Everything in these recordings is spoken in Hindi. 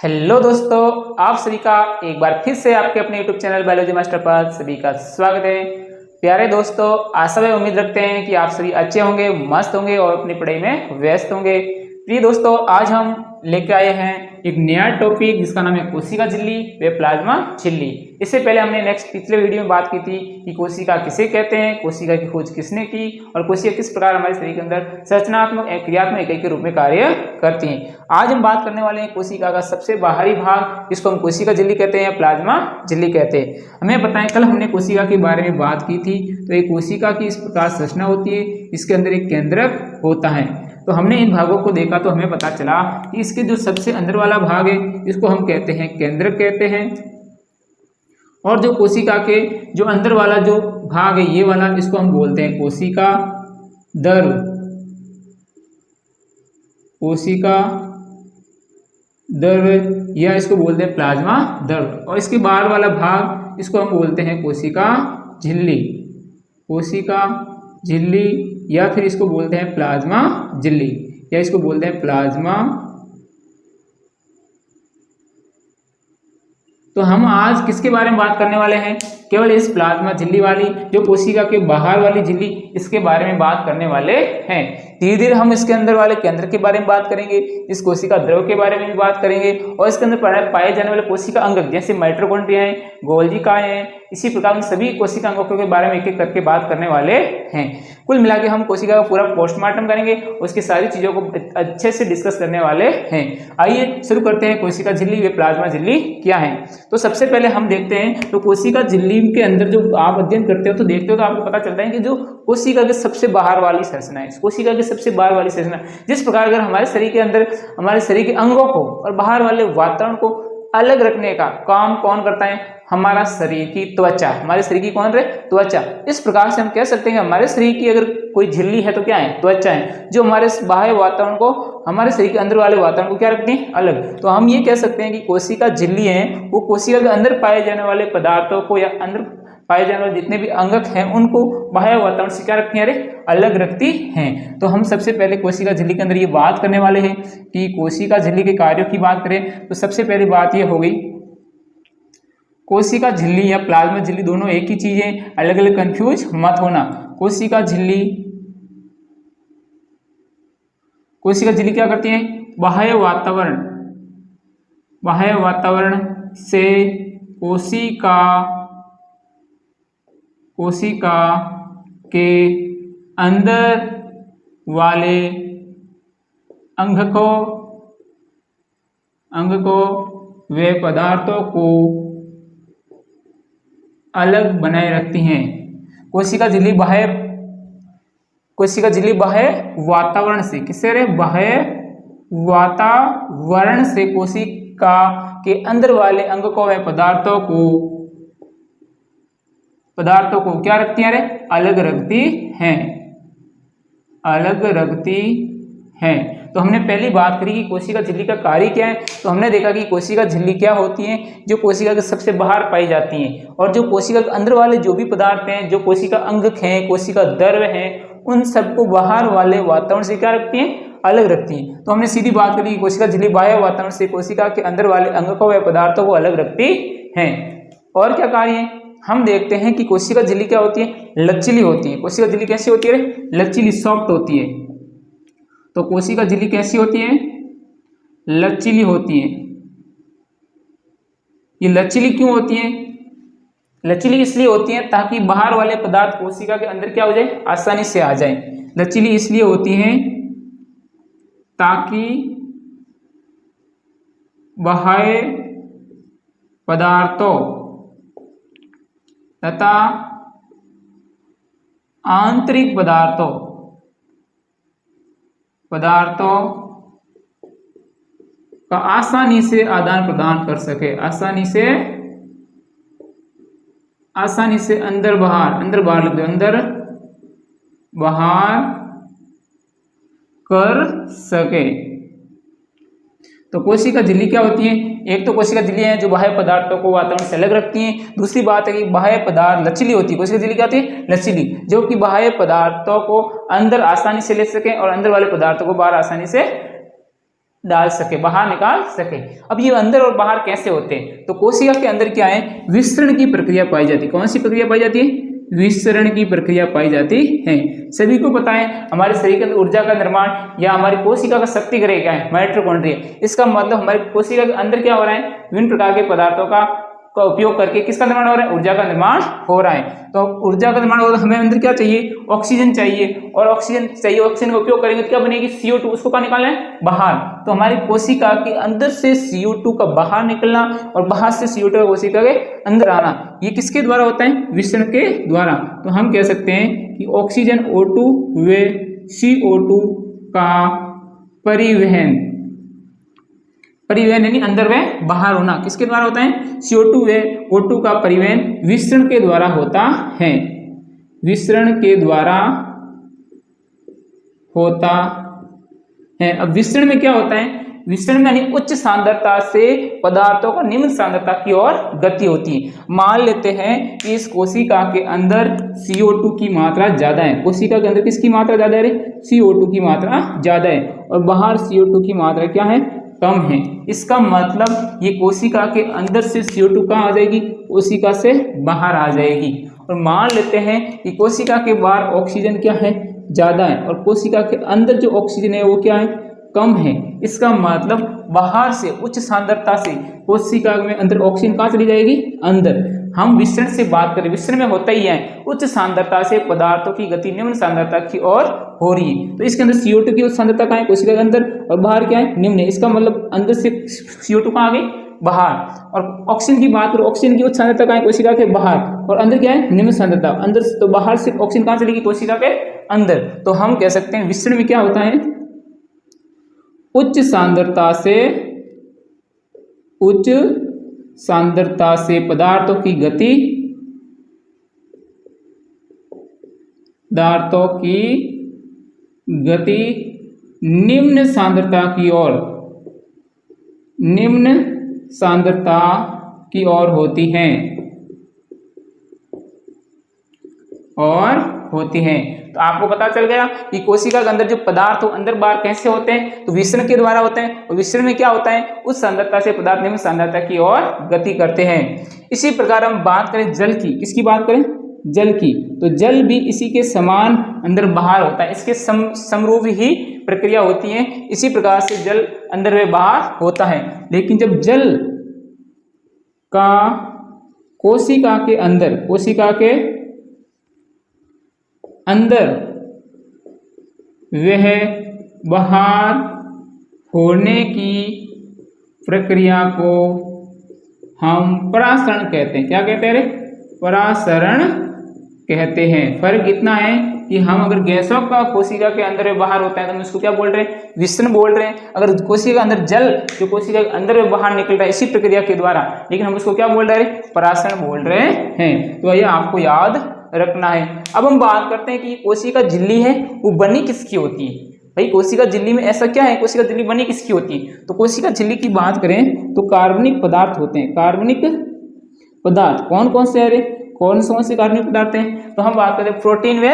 हेलो दोस्तों, आप सभी का एक बार फिर से आपके अपने यूट्यूब चैनल बायोलॉजी मास्टर पर सभी का स्वागत है। प्यारे दोस्तों, आशा व उम्मीद रखते हैं कि आप सभी अच्छे होंगे, मस्त होंगे और अपनी पढ़ाई में व्यस्त होंगे। प्रिय दोस्तों, आज हम लेके आए हैं एक नया टॉपिक जिसका नाम है कोशिका झिल्ली व प्लाज्मा झिल्ली। इससे पहले हमने पिछले वीडियो में बात की थी कि कोशिका किसे कहते हैं, कोशिका की खोज किसने की और कोशिका किस प्रकार हमारे शरीर के अंदर संरचनात्मक क्रियात्मक इकाई के रूप में कार्य करती हैं। आज हम बात करने वाले हैं कोशिका का सबसे बाहरी भाग, जिसको हम कोशिका झिल्ली कहते हैं या प्लाज्मा झिल्ली कहते हैं। हमें पता है, कल हमने कोशिका के बारे में बात की थी। तो एक कोशिका की इस प्रकार संरचना होती है, इसके अंदर एक केंद्रक होता है। तो हमने इन भागों को देखा तो हमें पता चला कि इसके जो सबसे अंदर वाला भाग है इसको हम कहते हैं केंद्रक कहते हैं, और जो कोशिका के जो अंदर वाला जो भाग है ये वाला, इसको हम बोलते हैं कोशिका दर, कोशिका दर, या इसको बोलते हैं प्लाज्मा दर। और इसके बाहर वाला भाग इसको हम बोलते हैं कोशिका झिल्ली, कोशिका झिल्ली, या फिर इसको बोलते हैं प्लाज्मा झिल्ली, या इसको बोलते हैं प्लाज्मा। तो हम आज किसके बारे में बात करने वाले हैं? केवल इस प्लाज्मा झिल्ली वाली, जो कोशिका के बाहर वाली झिल्ली, इसके बारे में बात करने वाले हैं। धीरे धीरे हम इसके अंदर वाले केंद्र के बारे में बात करेंगे, इस कोशिका द्रव के बारे में भी बात करेंगे, और इसके अंदर पाए जाने वाले कोशिका अंग जैसे माइटोकॉन्ड्रिया है, गोल्जिकाएं हैं, इसी प्रकार सभी कोशिका अंगों के बारे में एक एक करके बात करने वाले हैं। कुल मिला के हम कोशिका का पूरा पोस्टमार्टम करेंगे, उसकी सारी चीजों को अच्छे से डिस्कस करने वाले हैं। आइए शुरू करते हैं। कोशिका झिल्ली व प्लाज्मा झिल्ली क्या है? तो सबसे पहले हम देखते हैं, तो कोशिका झिल्ली के अंदर जो आप अध्ययन करते हो तो देखते हो तो आपको पता चलता है कि जो कोशिका के सबसे बाहर वाली संरचना है, कोशिका के सबसे बाहर वाली संरचना, जिस प्रकार अगर हमारे शरीर के अंदर हमारे शरीर के अंगों को और बाहर वाले वातावरण को अलग रखने का काम कौन करता है? हमारा शरीर की त्वचा, हमारे शरीर की कौन रहे? त्वचा। इस प्रकार से हम कह सकते हैं हमारे शरीर की अगर कोई झिल्ली है तो क्या है? त्वचा है, जो हमारे बाह्य वातावरण को, हमारे शरीर के अंदर वाले वातावरण को क्या रखती है? अलग। तो हम ये कह सकते हैं कि कोशिका झिल्ली है वो कोशिका के अंदर पाए जाने वाले पदार्थों को या अंदर पाए जाने वाले जितने भी अंगक हैं उनको बाह्य वातावरण से क्या रखती है? अरे अलग रखती हैं। तो हम सबसे पहले कोशिका झिल्ली के अंदर ये बात करने वाले हैं कि कोशिका झिल्ली के कार्यों की बात करें तो सबसे पहली बात ये हो गई, कोशिका झिल्ली या प्लाज्मा झिल्ली दोनों एक ही चीज है, अलग अलग कंफ्यूज मत होना। कोशिका झिल्ली क्या करती है? बाह्य वातावरण से कोशिका के अंदर वाले अंग को वे पदार्थों को अलग बनाए रखती हैं। कोशिका झिल्ली बाह्य वातावरण से, किससे रे? बाह्य वातावरण से कोशिका के अंदर वाले अंग को व पदार्थों को क्या रखती है? रे अलग रखती हैं। तो हमने पहली बात करी कि कोशिका झिल्ली का कार्य क्या है। तो हमने देखा कि कोशिका झिल्ली क्या होती है, जो कोशिका के सबसे बाहर पाई जाती हैं, और जो कोशिका के अंदर वाले जो भी पदार्थ हैं, जो कोशिका अंगक हैं, कोशिका द्रव हैं, उन सबको बाहर वाले वातावरण से क्या रखती हैं? अलग रखती हैं। तो हमने सीधी बात करी कि कोशिका झिल्ली बाह्य वातावरण से कोशिका के अंदर वाले अंगकों व पदार्थों को अलग रखती हैं। और क्या कार्य है? हम देखते हैं कि कोशिका झिल्ली क्या होती है? लचीली होती है। कोशिका झिल्ली कैसी होती है? लचीली, सॉफ्ट होती है। तो कोशिका झिल्ली कैसी होती है? लचीली होती है। ये लचीली क्यों होती है? लचीली इसलिए होती है ताकि बाहर वाले पदार्थ कोशिका के अंदर क्या हो जाए? आसानी से आ जाए। लचीली इसलिए होती है ताकि बाह्य पदार्थों तथा आंतरिक पदार्थों का आसानी से आदान प्रदान कर सके, आसानी से अंदर बाहर कर सके। तो कोशिका झिल्ली क्या होती है? एक तो कोशिका झिल्ली है जो बाह्य पदार्थों को वातावरण से अलग रखती हैं। दूसरी बात है कि बाह्य पदार्थ लचीली होती है। कोशिका झिल्ली क्या होती है? लचीली, जो कि बाह्य पदार्थों को अंदर आसानी से ले सके और अंदर वाले पदार्थों को बाहर आसानी से डाल सके, बाहर निकाल सके। अब ये अंदर और बाहर कैसे होते हैं? तो कोशिका के अंदर क्या है, विसरण की प्रक्रिया पाई जाती है। कौन सी प्रक्रिया पाई जाती है? विसरण की प्रक्रिया पाई जाती है। सभी को पता है हमारे शरीर के अंदर ऊर्जा का निर्माण या हमारी कोशिका का शक्ति गृह क्या है? माइटोकॉन्ड्रिया। इसका मतलब हमारी कोशिका के अंदर क्या हो रहा है? विभिन्न प्रकार के पदार्थों का उपयोग करके किसका निर्माण हो रहा है? ऊर्जा का निर्माण हो रहा है। तो ऊर्जा का निर्माण हो रहा है, हमें अंदर क्या चाहिए? ऑक्सीजन चाहिए, और ऑक्सीजन चाहिए, ऑक्सीजन का उपयोग करेंगे तो क्या बनेगी? CO2। उसको कहाँ निकालना है? बाहर। तो हमारी कोशिका के अंदर से CO2 का बाहर निकलना और बाहर से CO2 का कोशिका के अंदर आना, ये किसके द्वारा होता है? विसरण के द्वारा। तो हम कह सकते हैं कि ऑक्सीजन O2 व CO2 का परिवहन यानी अंदर व बाहर होना किसके द्वारा होता है? CO2 व O2 का परिवहन विसरण के द्वारा होता है। विसरण के द्वारा होता है। अब विसरण में क्या होता है? विसरण में यानी उच्च सांद्रता से पदार्थों का निम्न सांद्रता की ओर गति होती है। मान लेते हैं कि इस कोशिका के अंदर CO2 की मात्रा ज्यादा है। कोशिका के अंदर किसकी मात्रा ज्यादा है? CO2 की मात्रा ज्यादा है, और बाहर CO2 की मात्रा क्या है? कम है। इसका मतलब ये कोशिका के अंदर से CO2 कहाँ आ जाएगी? कोशिका से बाहर आ जाएगी। और मान लेते हैं कि कोशिका के बाहर ऑक्सीजन क्या है? ज्यादा है, और कोशिका के अंदर जो ऑक्सीजन है वो क्या है? कम है। इसका मतलब बाहर से उच्च सांद्रता से कोशिका में अंदर ऑक्सीजन कहाँ चली जाएगी? अंदर। हम विसरण से बात करें, विसरण में होता ही है उच्च सांद्रता से पदार्थों की गति निम्न सांद्रता की ओर हो रही है। तो इसके अंदर CO2 की उच्च सांद्रता कहाँ है? कोशिका के अंदर, और बाहर क्या है? निम्न है। इसका मतलब अंदर से CO2 कहाँ आ गई? बाहर। और ऑक्सीजन की बात करें, ऑक्सीजन की उच्च सांद्रता कहाँ है? कोशिका के बाहर, और अंदर क्या है? निम्न सांद्रता। अंदर तो बाहर से ऑक्सीजन कहाँ चलेगी? कोशिका के अंदर। तो हम कह सकते हैं विसरण में क्या होता है? उच्च सांद्रता से पदार्थों की गति निम्न सांद्रता की ओर होती है। तो आपको पता चल गया कि कोशिका के अंदर जो पदार्थ हो अंदर बाहर कैसे होते हैं? तो विसरण के द्वारा होते हैं। और विसरण में क्या होता है? उस सांद्रता से पदार्थ निम्न सांद्रता की ओर गति करते हैं। इसी प्रकार हम बात करें जल की। किसकी बात करें? जल की। तो जल भी इसी के समान अंदर बाहर होता है। इसके समरूप ही प्रक्रिया होती है। इसी प्रकार से जल अंदर व बाहर होता है। लेकिन जब जल का कोशिका के अंदर वह बाहर होने की प्रक्रिया को हम परासरण कहते हैं। क्या कहते हैं? परासरण कहते हैं। फर्क इतना है कि हम अगर गैसों का कोशिका के अंदर व बाहर होता है तो हम इसको क्या बोल रहे हैं? विसरण बोल रहे हैं। अगर कोशिका के अंदर जल जो कोशिका के अंदर व बाहर निकल रहा है इसी प्रक्रिया के द्वारा, लेकिन हम उसको क्या बोल रहे हैं? परासरण बोल रहे हैं। तो यह आपको याद रखना है। अब हम बात करते हैं कि कोशिका झिल्ली है वो बनी किसकी होती है? भाई कोशिका झिल्ली में ऐसा क्या है? कोशिका झिल्ली बनी किसकी होती है? तो कोशिका झिल्ली की बात करें तो कार्बनिक पदार्थ होते हैं। कार्बनिक पदार्थ कौन कौन से? अरे कौन से कार्बनिक पदार्थ हैं? तो हम बात करते हैं प्रोटीन व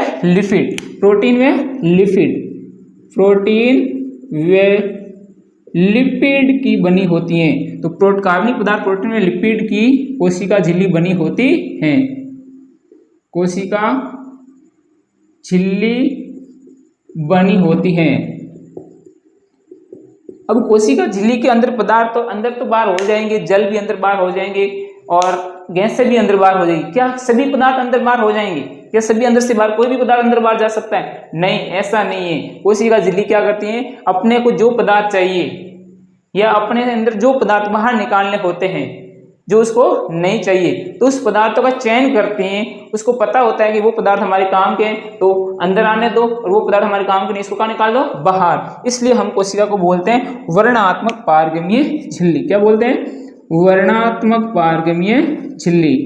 लिपिड की बनी होती हैं। तो कार्बनिक पदार्थ प्रोटीन व लिपिड की कोशिका झिल्ली बनी होती हैं। कोशिका झिल्ली बनी होती है। अब कोशिका झिल्ली के अंदर पदार्थ तो अंदर तो बाहर हो जाएंगे, जल भी अंदर बाहर हो जाएंगे और गैस से भी अंदर बाहर हो जाएगी। क्या सभी पदार्थ अंदर बाहर हो जाएंगे? क्या सभी अंदर से बाहर कोई भी पदार्थ अंदर बाहर जा सकता है? नहीं, ऐसा नहीं है। कोशिका झिल्ली क्या करती है? अपने को जो पदार्थ चाहिए या अपने अंदर जो पदार्थ बाहर निकालने होते हैं जो उसको नहीं चाहिए तो उस पदार्थों का चयन करते हैं। उसको पता होता है कि वो पदार्थ हमारे काम के हैं तो अंदर आने दो, और वो पदार्थ हमारे काम के नहीं इसको कहाँ निकाल दो? बाहर। इसलिए हम कोशिका को बोलते हैं वर्णात्मक पारगम्य झिल्ली। क्या बोलते हैं? वर्णात्मक पारगम्य झिल्ली।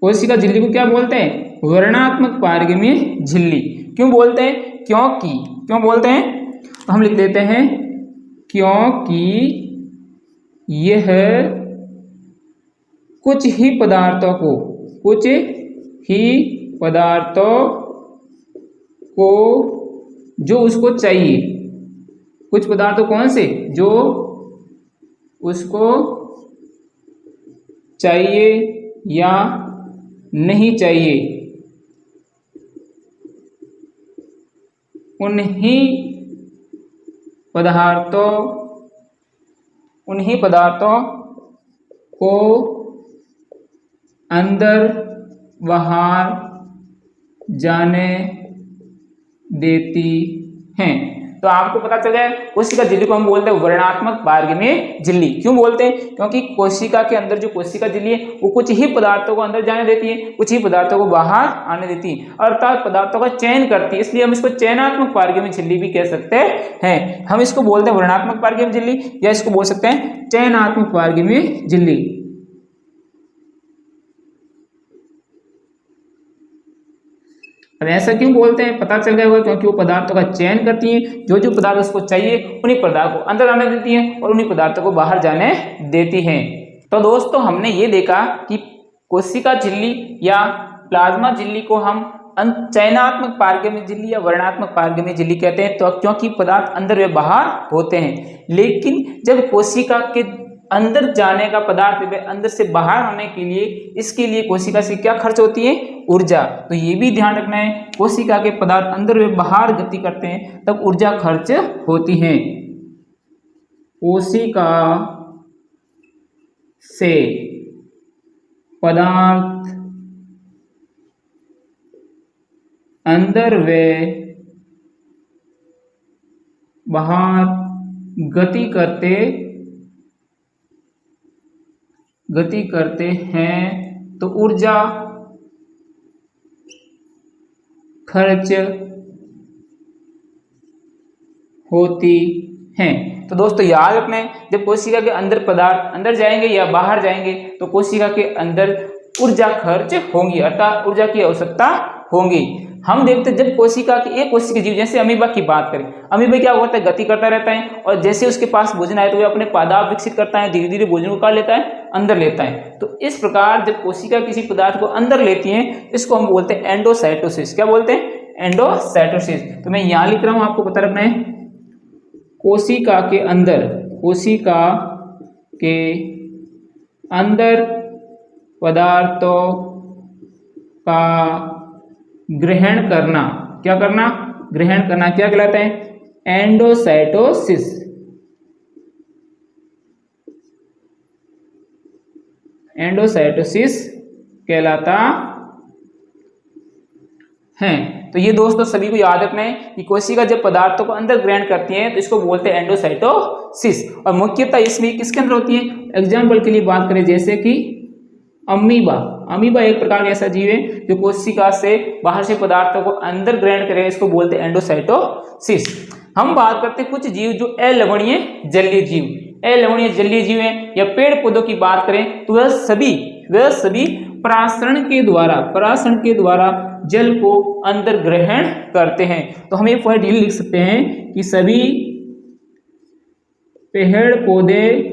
कोशिका झिल्ली को क्या बोलते हैं? वर्णात्मक पारगम्य झिल्ली। क्यों बोलते हैं? क्यों बोलते हैं? तो हम लिख देते हैं क्योंकि यह कुछ ही पदार्थों को जो उसको चाहिए, कुछ पदार्थ तो कौन से जो उसको चाहिए या नहीं चाहिए, उन्हीं पदार्थों को अंदर बाहर जाने देती हैं। तो आपको पता चल गया कोशिका झिल्ली को हम बोलते हैं वर्णात्मक पारगम्य झिल्ली। क्यों बोलते हैं? क्योंकि कोशिका के अंदर जो कोशिका झिल्ली है वो कुछ ही पदार्थों को अंदर जाने देती है, कुछ ही पदार्थों को बाहर आने देती है, अर्थात पदार्थों का चयन करती है। इसलिए हम इसको चयनात्मक पारगम्य झिल्ली भी कह सकते हैं। हम इसको बोलते हैं वर्णात्मक पारगम्य झिल्ली या इसको बोल सकते हैं चयनात्मक पारगम्य झिल्ली। अब ऐसा क्यों बोलते हैं पता चल गया होगा, क्योंकि वो पदार्थों का चयन करती है, जो जो पदार्थ उसको चाहिए उन्हीं पदार्थ को अंदर आने देती है और उन्हीं पदार्थों को बाहर जाने देती हैं। तो दोस्तों हमने ये देखा कि कोशिका झिल्ली या प्लाज्मा झिल्ली को हम चयनात्मक पारगम्य झिल्ली या वर्णात्मक पारगम्य झिल्ली कहते हैं, तो क्योंकि पदार्थ अंदर व बाहर होते हैं। लेकिन जब कोशिका के अंदर जाने का पदार्थ अंदर से बाहर आने के लिए, इसके लिए कोशिका से क्या खर्च होती है? ऊर्जा। तो ये भी ध्यान रखना है, कोशिका के पदार्थ अंदर व बाहर गति करते हैं तब ऊर्जा खर्च होती है। कोशिका से पदार्थ अंदर व बाहर गति करते हैं तो ऊर्जा खर्च होती है। तो दोस्तों याद रखना है, जब कोशिका के अंदर पदार्थ अंदर जाएंगे या बाहर जाएंगे तो कोशिका के अंदर ऊर्जा खर्च होंगी, अर्थात ऊर्जा की आवश्यकता होगी। हम देखते हैं जब कोशिका की एक कोशिकीय जीव जैसे अमीबा की बात करें, अमीबा क्या होता है? गति करता रहता है और जैसे उसके पास भोजन आए तो वह अपने पादाप विकसित करता है, धीरे धीरे भोजन को क्या लेता है? अंदर लेता है। तो इस प्रकार जब कोशिका किसी पदार्थ को अंदर लेती है इसको हम बोलते हैं एंडोसाइटोसिस। क्या बोलते हैं? एंडोसाइटोसिस। तो मैं यहाँ लिख रहा हूँ, आपको पता रखना है। कोशिका के अंदर पदार्थों का ग्रहण करना, क्या करना? ग्रहण करना क्या कहलाता है? एंडोसाइटोसिस। एंडोसाइटोसिस कहलाता है। तो ये दोस्तों सभी को याद रखना है कि कोशिका जब पदार्थों को अंदर ग्रहण करती है तो इसको बोलते हैं एंडोसाइटोसिस। और मुख्यतः इसमें किसके अंदर होती है? एग्जाम्पल के लिए बात करें जैसे कि अमीबा। अमीबा एक प्रकार का ऐसा जीव है जो कोशिका से बाहर से पदार्थों को अंदर ग्रहण करे, इसको बोलते हैं एंडोसाइटोसिस। हम बात करते हैं कुछ जीव जो अलवणीय जलीय जीव, अलवणीय जलीय जीव हैं, या पेड़ पौधों की बात करें तो वह सभी परासरण के द्वारा जल को अंदर ग्रहण करते हैं। तो हम ये पॉइंट लिख सकते हैं कि सभी पेड़ पौधे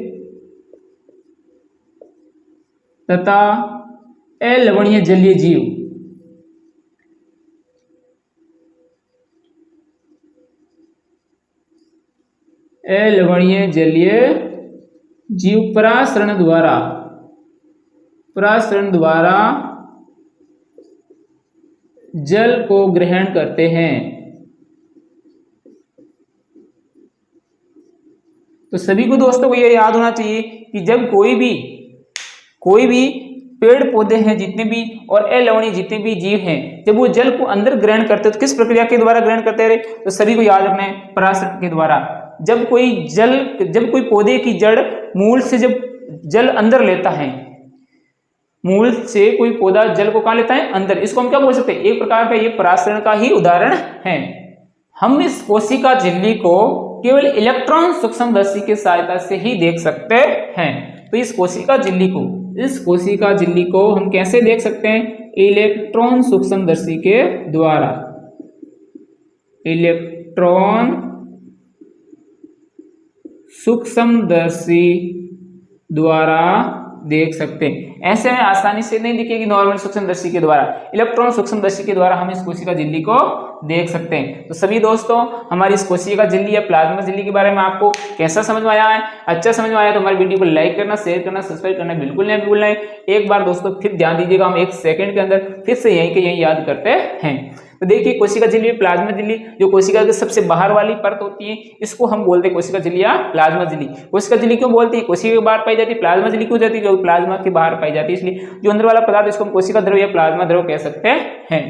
तथा अलवणीय जलीय जीव परासरण द्वारा जल को ग्रहण करते हैं। तो सभी को दोस्तों को यह याद होना चाहिए कि जब कोई भी पेड़ पौधे हैं जितने भी और अलवणीय जितने भी जीव हैं, जब वो जल को अंदर ग्रहण करते हैं तो किस प्रक्रिया के द्वारा ग्रहण करते हैं? तो सभी को याद रखना है, परासरण के द्वारा। जब कोई पौधे की जड़ मूल से जब जल अंदर लेता है, मूल से कोई पौधा जल को कहाँ लेता है? अंदर। इसको हम क्या बोल सकते हैं? एक प्रकार का ये परासरण का ही उदाहरण है। हम इस कोशिका झिल्ली को केवल इलेक्ट्रॉन सूक्ष्मदर्शी की सहायता से ही देख सकते हैं। तो इस कोशिका झिल्ली को हम कैसे देख सकते हैं? इलेक्ट्रॉन सूक्ष्मदर्शी के द्वारा। इलेक्ट्रॉन सूक्ष्मदर्शी द्वारा देख सकते हैं। ऐसे में आसानी से नहीं दिखेगी नॉर्मल सूक्ष्मदर्शी के द्वारा, इलेक्ट्रॉन सूक्ष्मदर्शी के द्वारा हम इस कोशिका झिल्ली को देख सकते हैं। तो सभी दोस्तों हमारी इस कोशिका झिल्ली या प्लाज्मा झिल्ली के बारे में आपको कैसा समझ में आया है? अच्छा समझ में आया तो हमारी वीडियो को लाइक करना, शेयर करना, सब्सक्राइब करना बिल्कुल नहीं भूलना है। एक बार दोस्तों फिर ध्यान दीजिएगा, हम 1 सेकंड के अंदर फिर से यहीं के यहीं याद करते हैं। तो देखिए कोशिका झिल्ली, प्लाज्मा झिल्ली, जो कोशिका के सबसे बाहर वाली परत होती है इसको हम बोलते हैं कोशिका झिल्ली या प्लाज्मा झिल्ली। कोशिका झिल्ली क्यों बोलते हैं? कोशिका के बाहर पाई जाती है। प्लाज्मा झिल्ली क्यों जाती है? क्योंकि प्लाज्मा के बाहर पाई जाती है, इसलिए जो अंदर वाला पदार्थ इसको हम कोशिका द्रव या प्लाज्मा द्रव कह सकते हैं।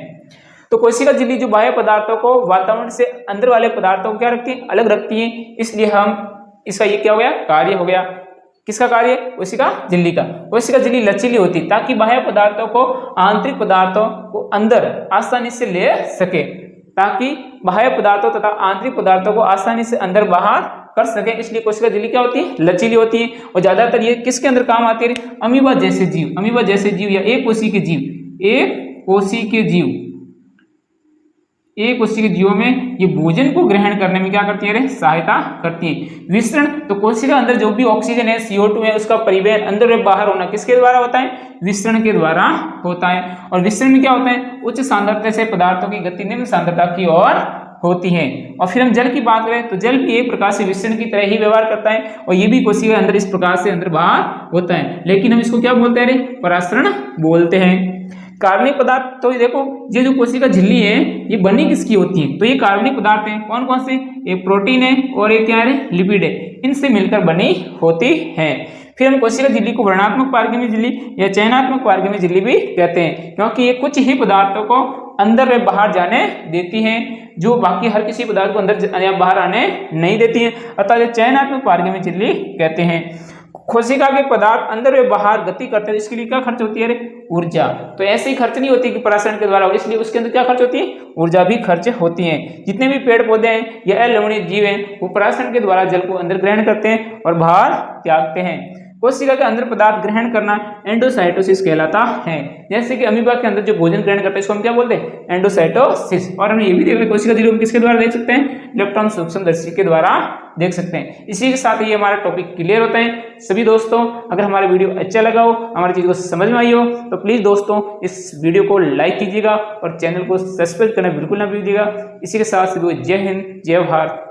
तो कोशिका झिल्ली जो बाह्य पदार्थों को वातावरण से अंदर वाले पदार्थों को क्या रखती है? अलग रखती है, इसलिए हम इसका ये क्या हो गया? कार्य हो गया। किसका कार्य? कोशिका झिल्ली का। कोशिका झिल्ली लचीली होती ताकि बाह्य पदार्थों को आंतरिक पदार्थों को अंदर आसानी से ले सके, ताकि बाह्य पदार्थों तथा आंतरिक पदार्थों को आसानी से अंदर बाहर कर सके, इसलिए कोशिका झिल्ली क्या होती है? लचीली होती है। और ज्यादातर ये किसके अंदर काम आती है? अमीबा जैसे जीव, अमीबा जैसे जीव या एक कोशिकीय के जीव, एक कोशिकीय के जीव, एक कोशिकीय जीवों में ये भोजन को ग्रहण करने में क्या करती है? सहायता करती है। विसरण, तो कोशिका अंदर जो भी ऑक्सीजन है, CO2 है, उसका परिवहन अंदर व बाहर होना किसके द्वारा होता है? विसरण के द्वारा होता है। और विसरण में क्या होता है? उच्च सांद्रता से पदार्थों की गति निम्न सांद्रता की ओर होती है। और फिर हम जल की बात करें तो जल भी एक प्रकार से विसरण की तरह ही व्यवहार करता है और ये भी कोशिका अंदर इस प्रकार से अंदर बाहर होता है, लेकिन हम इसको क्या बोलते हैं? परासरण बोलते हैं। कार्बनिक पदार्थ, तो देखो ये जो कोशिका झिल्ली है ये बनी किसकी होती है? तो ये कार्बनिक पदार्थ हैं। कौन कौन से? एक प्रोटीन है और एक क्या है? लिपिड है। इनसे मिलकर बनी होती है। फिर हम कोशिका झिल्ली को वर्णात्मक पारगम्य झिल्ली या चयनात्मक पारगम्य झिल्ली भी कहते हैं, क्योंकि ये कुछ ही पदार्थों को अंदर व बाहर जाने देती हैं, जो बाकी हर किसी पदार्थ को अंदर या बाहर आने नहीं देती है, अतः ये चयनात्मक पारगम्य झिल्ली कहते हैं। कोशिका के पदार्थ अंदर व बाहर गति करते हैं, इसके लिए क्या खर्च होती है? ऊर्जा। तो ऐसे ही खर्च नहीं होती कि परासरण के द्वारा, इसलिए उसके अंदर क्या खर्च होती है? ऊर्जा भी खर्च होती है। जितने भी पेड़ पौधे हैं या अलवणीय जीव हैं वो परासरण के द्वारा जल को अंदर ग्रहण करते हैं और बाहर त्यागते हैं। कोशिका के अंदर पदार्थ ग्रहण करना एंडोसाइटोसिस कहलाता है। जैसे कि अमीबा के अंदर जो भोजन ग्रहण करते हैं इसको हम क्या बोलते हैं? एंडोसाइटोसिस। और हम ये भी देख रहे हैं कोशिका झिल्ली हम किसके द्वारा देख सकते हैं? इलेक्ट्रॉन सूक्ष्मदर्शी के द्वारा देख सकते हैं। इसी के साथ ही हमारा टॉपिक क्लियर होता है। सभी दोस्तों अगर हमारा वीडियो अच्छा लगा हो, हमारी चीज को समझ में आई हो तो प्लीज दोस्तों इस वीडियो को लाइक कीजिएगा और चैनल को सब्सक्राइब करना बिल्कुल ना भूलिएगा। इसी के साथ जय हिंद, जय भारत।